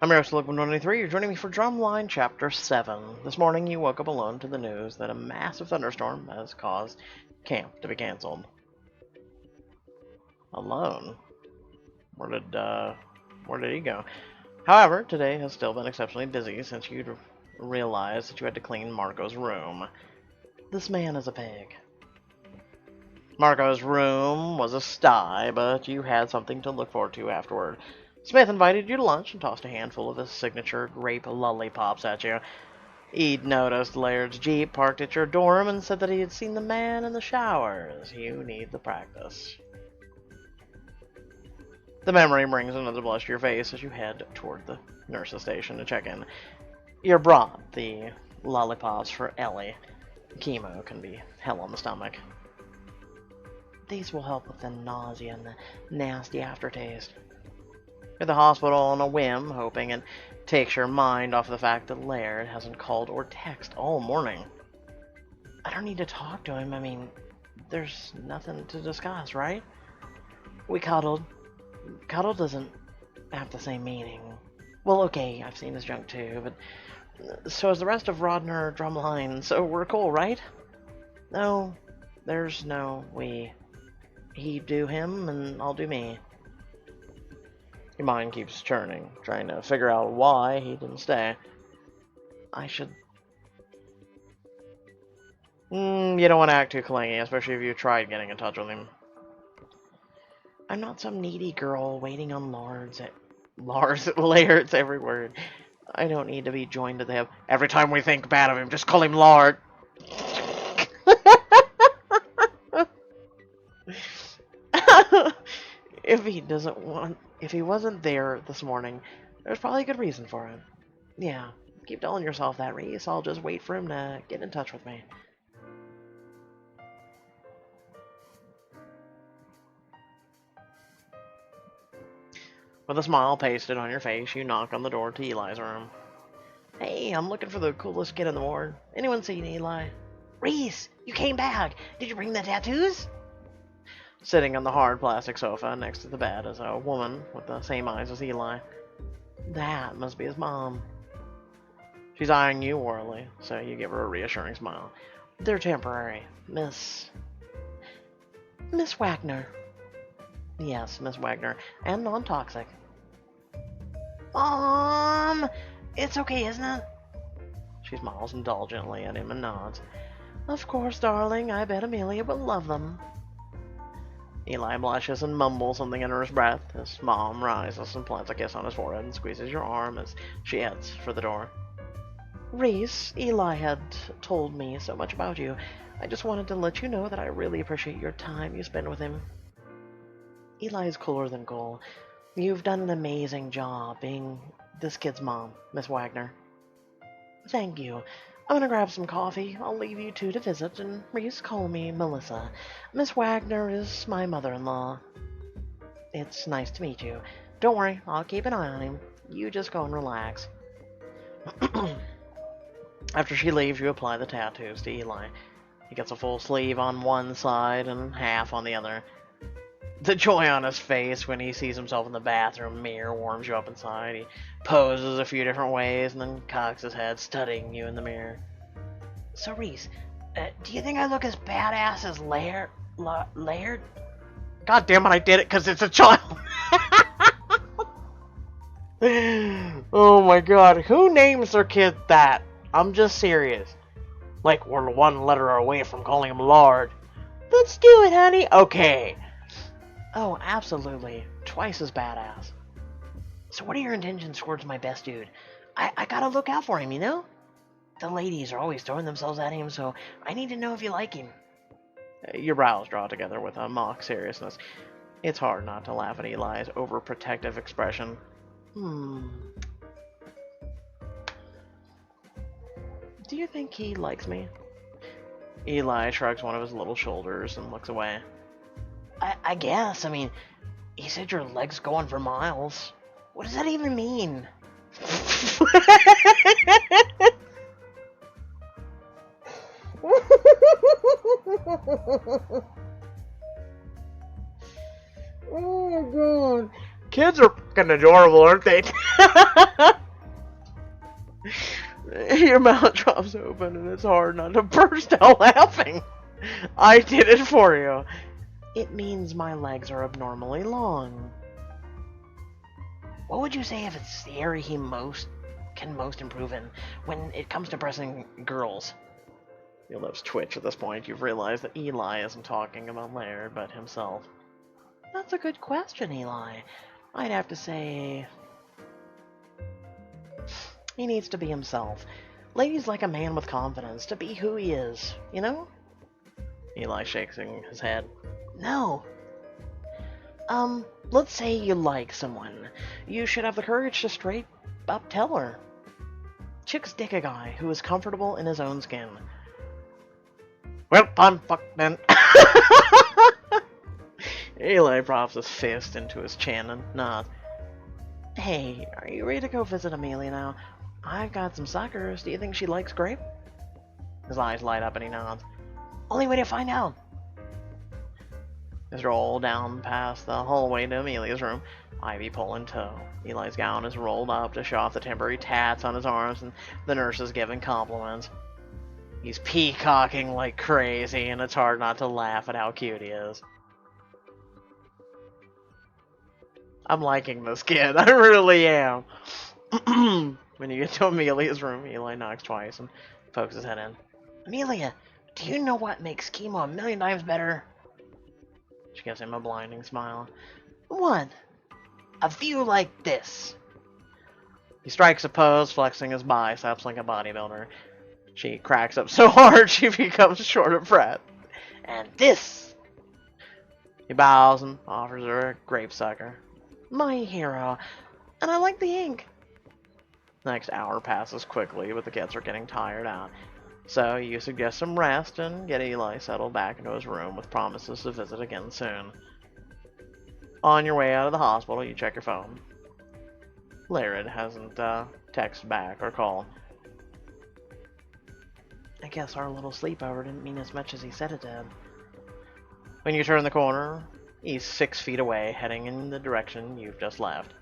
I'm your host, Luke123. You're joining me for Drumline Chapter 7. This morning, you woke up alone to the news that a massive thunderstorm has caused camp to be canceled. Alone? Where did he go? However, today has still been exceptionally busy since you'd realized that you had to clean Marco's room. This man is a pig. Marco's room was a sty, but you had something to look forward to afterward. Smith invited you to lunch and tossed a handful of his signature grape lollipops at you. He'd noticed Laird's Jeep parked at your dorm and said that he had seen the man in the showers. You need the practice. The memory brings another blush to your face as you head toward the nurse's station to check in. You're brought the lollipops for Ellie. Chemo can be hell on the stomach. These will help with the nausea and the nasty aftertaste. At the hospital on a whim, hoping it takes your mind off the fact that Laird hasn't called or texted all morning. I don't need to talk to him. I mean, there's nothing to discuss, right? We cuddled. Cuddle doesn't have the same meaning. Well, okay, I've seen his junk too, but so is the rest of Rodner Drumline, so we're cool, right? No, there's no we. He do him, and I'll do me. Your mind keeps churning, trying to figure out why he didn't stay. I should... you don't want to act too clingy, especially if you tried getting in touch with him. I'm not some needy girl waiting on Laird's every word. I don't need to be joined to the hip. Every time we think bad of him, just call him Laird. If he wasn't there this morning, there's probably a good reason for it. Yeah, keep telling yourself that, Reese. I'll just wait for him to get in touch with me. With a smile pasted on your face, you knock on the door to Eli's room. Hey, I'm looking for the coolest kid in the ward. Anyone seen Eli? Reese, you came back. Did you bring the tattoos? Sitting on the hard plastic sofa next to the bed is a woman with the same eyes as Eli. That must be his mom. She's eyeing you warily, so you give her a reassuring smile. They're temporary. Miss Wagner. Yes, Miss Wagner. And non-toxic. Mom! It's okay, isn't it? She smiles indulgently at him and nods. Of course, darling. I bet Amelia will love them. Eli blushes and mumbles something under his breath. His mom rises and plants a kiss on his forehead and squeezes your arm as she heads for the door. Reese, Eli had told me so much about you. I just wanted to let you know that I really appreciate your time you spend with him. Eli is cooler than cool. You've done an amazing job being this kid's mom, Miss Wagner. Thank you. I'm gonna grab some coffee. I'll leave you two to visit, and Reese, call me Melissa. Miss Wagner is my mother-in-law. It's nice to meet you. Don't worry, I'll keep an eye on him. You just go and relax. After she leaves, you apply the tattoos to Eli. He gets a full sleeve on one side and half on the other. The joy on his face when he sees himself in the bathroom mirror warms you up inside. He poses a few different ways and then cocks his head, studying you in the mirror. So, Reese, do you think I look as badass as Laird? God damn it, I did it because it's a child! Oh my god, who names their kid that? I'm just serious. Like, we're one letter away from calling him Laird. Let's do it, honey. Okay. Oh, absolutely. Twice as badass. So what are your intentions towards my best dude? I gotta look out for him, you know? The ladies are always throwing themselves at him, so I need to know if you like him. Your brows draw together with a mock seriousness. It's hard not to laugh at Eli's overprotective expression. Do you think he likes me? Eli shrugs one of his little shoulders and looks away. I guess. I mean, he said your legs go on for miles. What does that even mean? Oh my god. Kids are fucking adorable, aren't they? Your mouth drops open and it's hard not to burst out laughing. I did it for you. It means my legs are abnormally long. What would you say if it's the area he can most improve in when it comes to pressing girls? Your lips twitch at this point. You've realized that Eli isn't talking about Laird, but himself. That's a good question, Eli. I'd have to say... he needs to be himself. Ladies like a man with confidence, to be who he is, you know? Eli shaking his head. No. Let's say you like someone. You should have the courage to straight up tell her. Chicks dig a guy who is comfortable in his own skin. Well, I'm fucked then. Eli props his fist into his chin and nods. Hey, are you ready to go visit Amelia now? I've got some suckers. Do you think she likes grape? His eyes light up and he nods. Only way to find out. They roll down past the hallway to Amelia's room, Ivy pull in tow. Eli's gown is rolled up to show off the temporary tats on his arms, and the nurse is giving compliments. He's peacocking like crazy, and it's hard not to laugh at how cute he is. I'm liking this kid. I really am. When you get to Amelia's room, Eli knocks twice and pokes his head in. Amelia, do you know what makes chemo a million times better? She gives him a blinding smile. What? A view like this. He strikes a pose, flexing his biceps like a bodybuilder. She cracks up so hard she becomes short of breath. And this! He bows and offers her a grape sucker. My hero. And I like the ink. The next hour passes quickly, but the kids are getting tired out. So you suggest some rest and get Eli settled back into his room with promises to visit again soon. On your way out of the hospital, you check your phone. Laird hasn't texted back or called. I guess our little sleepover didn't mean as much as he said it did. When you turn the corner, he's 6 feet away, heading in the direction you've just left.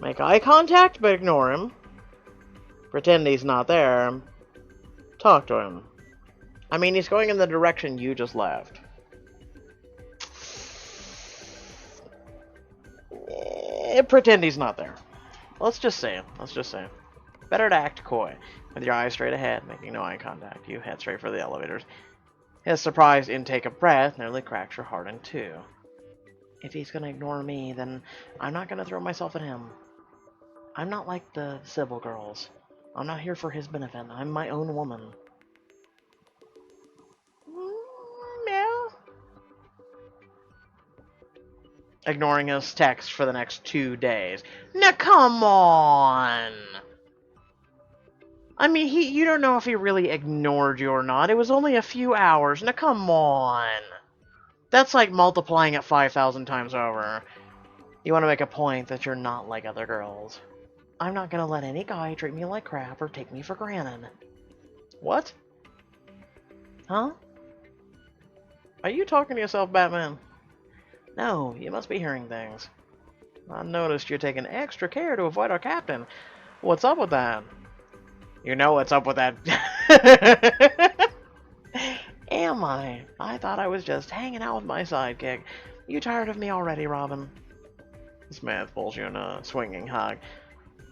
Make eye contact, but ignore him. Pretend he's not there. Talk to him. I mean, he's going in the direction you just left. Pretend he's not there. Let's just say. Better to act coy. With your eyes straight ahead, making no eye contact. You head straight for the elevators. His surprised intake of breath nearly cracks your heart in two. If he's gonna ignore me, then I'm not gonna throw myself at him. I'm not like the Sybil girls. I'm not here for his benefit. I'm my own woman. Yeah. Ignoring his text for the next 2 days. Now come on! I mean, you don't know if he really ignored you or not. It was only a few hours. Now come on! That's like multiplying it 5,000 times over. You want to make a point that you're not like other girls. I'm not gonna let any guy treat me like crap or take me for granted. What? Huh? Are you talking to yourself, Batman? No, you must be hearing things. I noticed you're taking extra care to avoid our captain. What's up with that? You know what's up with that. Am I? I thought I was just hanging out with my sidekick. You tired of me already, Robin? Smith pulls you in a swinging hug.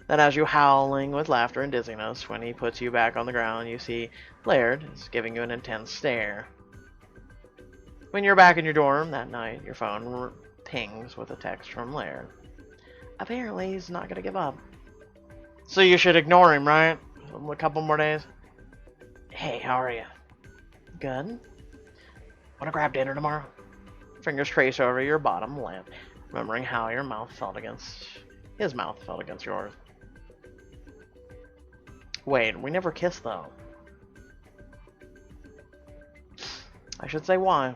Then has you howling with laughter and dizziness. When he puts you back on the ground, you see Laird is giving you an intense stare. When you're back in your dorm that night, your phone pings with a text from Laird. Apparently, he's not going to give up. So you should ignore him, right? A couple more days? Hey, how are you? Good. Want to grab dinner tomorrow? Fingers trace over your bottom lip, remembering how your mouth felt against... his mouth felt against yours. Wait, we never kissed, though. I should say why.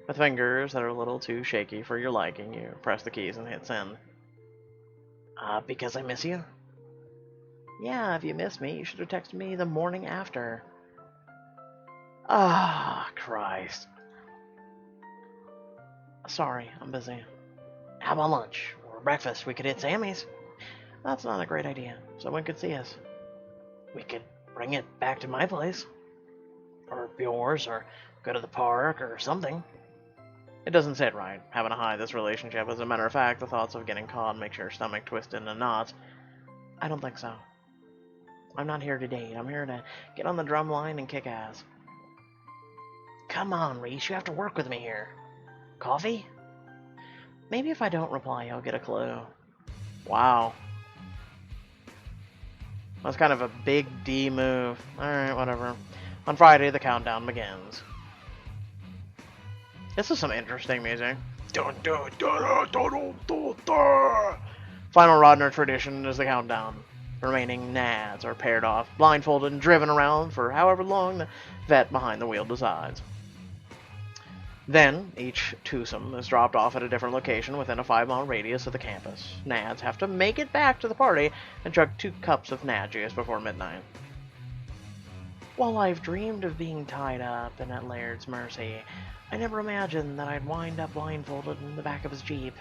With fingers that are a little too shaky for your liking, you press the keys and hit send. Because I miss you? Yeah, if you missed me, you should have texted me the morning after. Ah, Christ. Sorry, I'm busy. How about lunch? Or breakfast? We could hit Sammy's. That's not a great idea. Someone could see us. We could bring it back to my place. Or yours, or go to the park, or something. It doesn't sit right, having to hide this relationship. As a matter of fact, the thoughts of getting caught makes your stomach twist into knots. I don't think so. I'm not here to date. I'm here to get on the drum line and kick ass. Come on, Reese, you have to work with me here. Coffee? Maybe if I don't reply, you'll get a clue. Wow. That's kind of a big D move. Alright, whatever. On Friday, the countdown begins. This is some interesting music. Final Rodner tradition is the countdown. Remaining nads are paired off, blindfolded and driven around for however long the vet behind the wheel decides. Then, each twosome is dropped off at a different location within a 5-mile radius of the campus. Nads have to make it back to the party and chug 2 cups of nad juice before midnight. While I've dreamed of being tied up and at Laird's mercy, I never imagined that I'd wind up blindfolded in the back of his Jeep.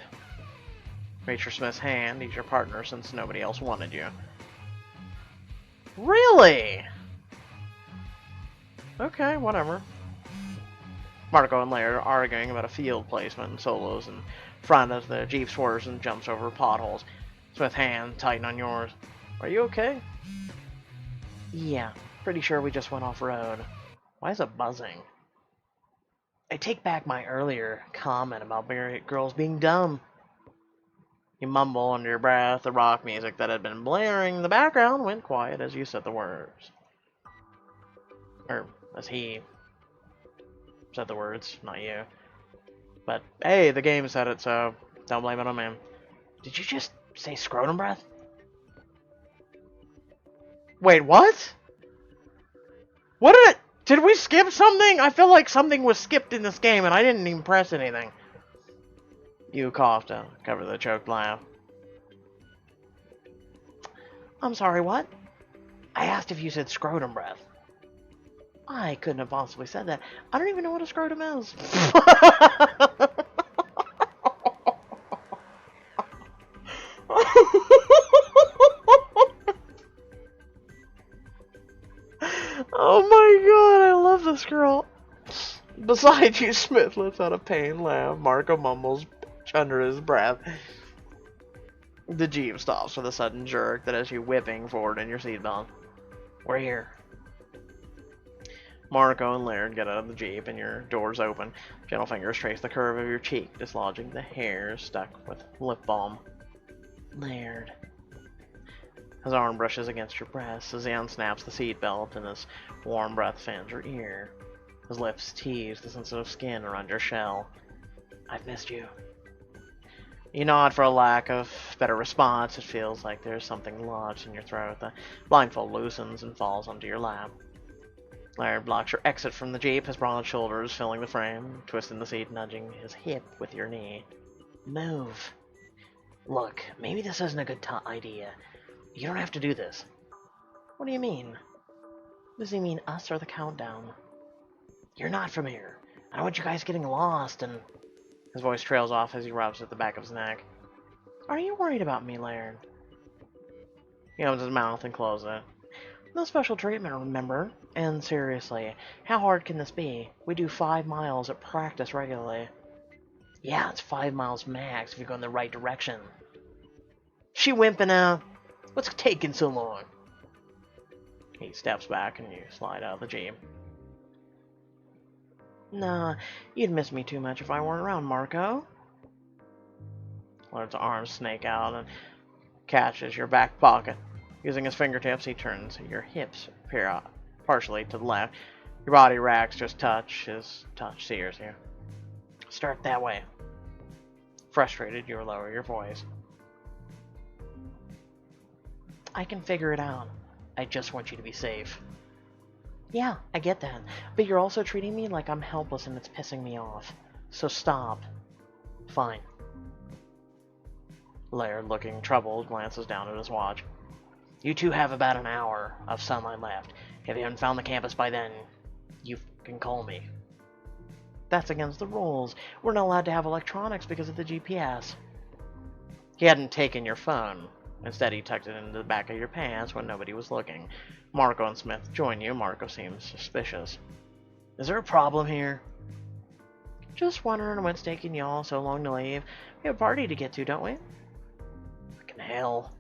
Rachel Smith's hand, he's your partner since nobody else wanted you. Really? Okay, whatever. Marco and Laird are arguing about a field placement and solos in front as the Jeep swerves and jumps over potholes. Smith's hand tighten on yours. Are you okay? Yeah, pretty sure we just went off-road. Why is it buzzing? I take back my earlier comment about girls being dumb. You mumble under your breath. The rock music that had been blaring in the background went quiet as you said the words. Or as he said the words, not you. But hey, the game said it, so don't blame it on me. Did you just say scrotum breath? Wait, what? What did we skip something? I feel like something was skipped in this game and I didn't even press anything. You coughed to cover the choked laugh. I'm sorry, what? I asked if you said scrotum breath. I couldn't have possibly said that. I don't even know what a scrotum is. Oh my god, I love this girl. Beside you, Smith lets out a pained laugh. Marco mumbles under his breath. The Jeep stops with a sudden jerk that has you whipping forward in your seatbelt. We're here. Marco and Laird get out of the Jeep and your doors open. Gentle fingers trace the curve of your cheek, dislodging the hair stuck with lip balm. Laird. His arm brushes against your breast as he unsnaps the seatbelt and his warm breath fans your ear. His lips tease the sensitive skin around your shell. I've missed you. You nod for a lack of better response. It feels like there's something lodged in your throat. The blindfold loosens and falls onto your lap. Laird blocks your exit from the Jeep, his broad shoulders filling the frame, twisting the seat, nudging his hip with your knee. Move. Look, maybe this isn't a good idea. You don't have to do this. What do you mean? Does he mean us or the countdown? You're not from here. I don't want you guys getting lost and... His voice trails off as he rubs at the back of his neck. Are you worried about me, Laird? He opens his mouth and closes it. No special treatment, remember? And seriously, how hard can this be? We do 5 miles at practice regularly. Yeah, it's 5 miles max if you go in the right direction. She wimping out. What's taking so long? He steps back and you slide out of the Jeep. Nah, you'd miss me too much if I weren't around, Marco. Laird's arms snake out and catches your back pocket. Using his fingertips, he turns your hips partially to the left. Your body racks just touch. His touch sears you. Start that way. Frustrated, you lower your voice. I can figure it out. I just want you to be safe. Yeah, I get that. But you're also treating me like I'm helpless and it's pissing me off. So stop. Fine. Laird, looking troubled, glances down at his watch. You two have about an hour of sunlight left. If you haven't found the campus by then, you can call me. That's against the rules. We're not allowed to have electronics because of the GPS. He hadn't taken your phone. Instead, he tucked it into the back of your pants when nobody was looking. Marco and Smith join you. Marco seems suspicious. Is there a problem here? Just wondering what's taking y'all so long to leave. We have a party to get to, don't we? Fucking hell.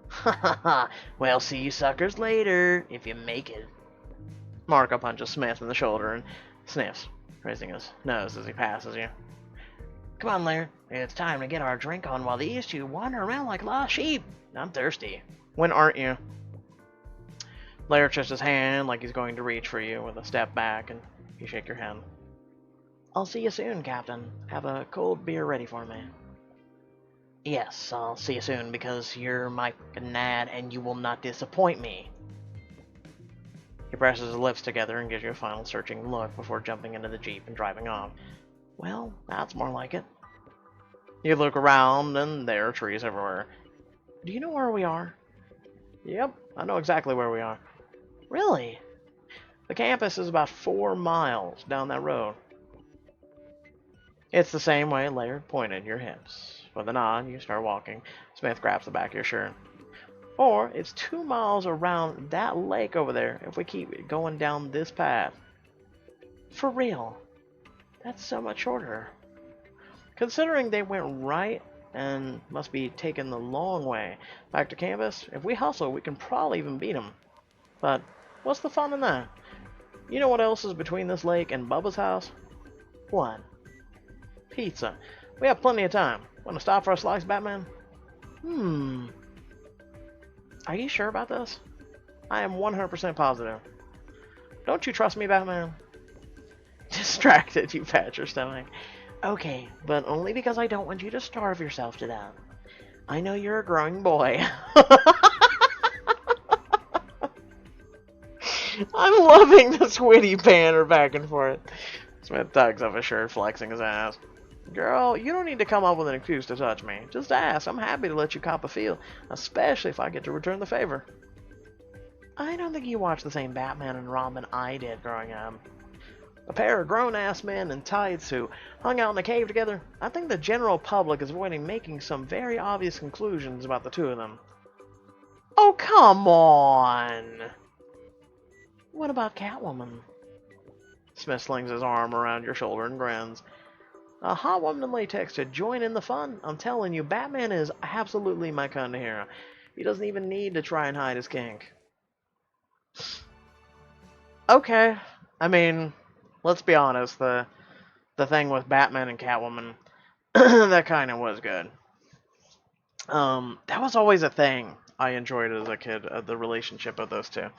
Ha ha ha. Well, see you suckers later, if you make it. Marco punches Smith in the shoulder and sniffs, raising his nose as he passes you. Come on, Laird. It's time to get our drink on while these two wander around like lost sheep. I'm thirsty. When aren't you? Laird shakes his hand like he's going to reach for you with a step back, and you shake your hand. I'll see you soon, Captain. Have a cold beer ready for me. Yes, I'll see you soon because you're my Nad and you will not disappoint me. He presses his lips together and gives you a final searching look before jumping into the Jeep and driving off. Well, that's more like it. You look around and there are trees everywhere. Do you know where we are? Yep, I know exactly where we are. Really? The campus is about 4 miles down that road. It's the same way Laird pointed your hips. With a nod, you start walking. Smith grabs the back of your shirt. Or, it's 2 miles around that lake over there if we keep going down this path. For real? That's so much shorter. Considering they went right and must be taking the long way back to campus, if we hustle, we can probably even beat them. But what's the fun in that? You know what else is between this lake and Bubba's house? What? Pizza. We have plenty of time. Want to stop for a slice, Batman? Are you sure about this? I am 100% positive. Don't you trust me, Batman? Distracted, you pat your stomach. Okay, but only because I don't want you to starve yourself to death. I know you're a growing boy. I'm loving this witty banter back and forth. Smith tugs up his shirt, flexing his ass. Girl, you don't need to come up with an excuse to touch me. Just ask. I'm happy to let you cop a feel, especially if I get to return the favor. I don't think you watched the same Batman and Robin I did growing up. A pair of grown-ass men in tights who hung out in a cave together. I think the general public is avoiding making some very obvious conclusions about the two of them. Oh, come on! What about Catwoman? Smith slings his arm around your shoulder and grins. A hot woman in latex to join in the fun? I'm telling you, Batman is absolutely my kind of hero. He doesn't even need to try and hide his kink. Okay. I mean, let's be honest, the thing with Batman and Catwoman, that kind of was good. That was always a thing I enjoyed as a kid, the relationship of those two.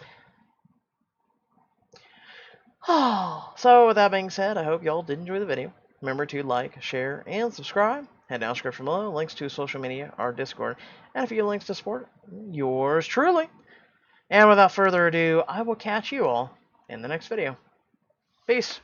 So, with that being said, I hope y'all did enjoy the video. Remember to like, share, and subscribe. Head down description below, links to social media, our Discord, and a few links to support yours truly. And without further ado, I will catch you all in the next video. Peace.